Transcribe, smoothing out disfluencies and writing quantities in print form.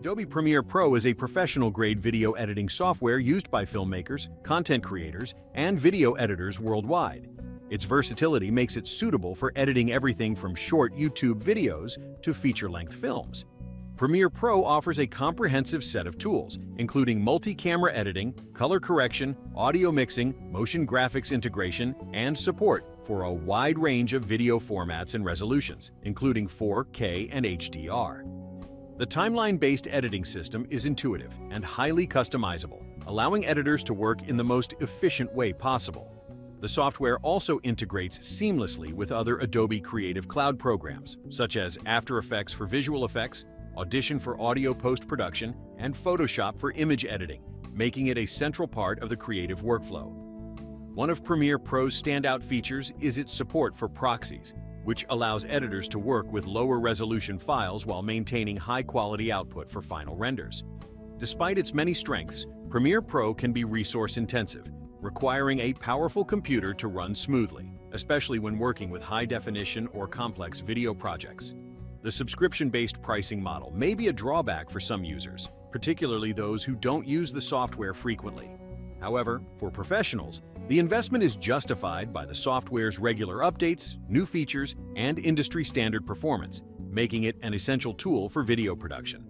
Adobe Premiere Pro is a professional-grade video editing software used by filmmakers, content creators, and video editors worldwide. Its versatility makes it suitable for editing everything from short YouTube videos to feature-length films. Premiere Pro offers a comprehensive set of tools, including multi-camera editing, color correction, audio mixing, motion graphics integration, and support for a wide range of video formats and resolutions, including 4K and HDR. The timeline-based editing system is intuitive and highly customizable, allowing editors to work in the most efficient way possible. The software also integrates seamlessly with other Adobe Creative Cloud programs, such as After Effects for visual effects, Audition for audio post-production, and Photoshop for image editing, making it a central part of the creative workflow. One of Premiere Pro's standout features is its support for proxies, which allows editors to work with lower resolution files while maintaining high-quality output for final renders. Despite its many strengths, Premiere Pro can be resource-intensive, requiring a powerful computer to run smoothly, especially when working with high-definition or complex video projects. The subscription-based pricing model may be a drawback for some users, particularly those who don't use the software frequently. However, for professionals, the investment is justified by the software's regular updates, new features, and industry-standard performance, making it an essential tool for video production.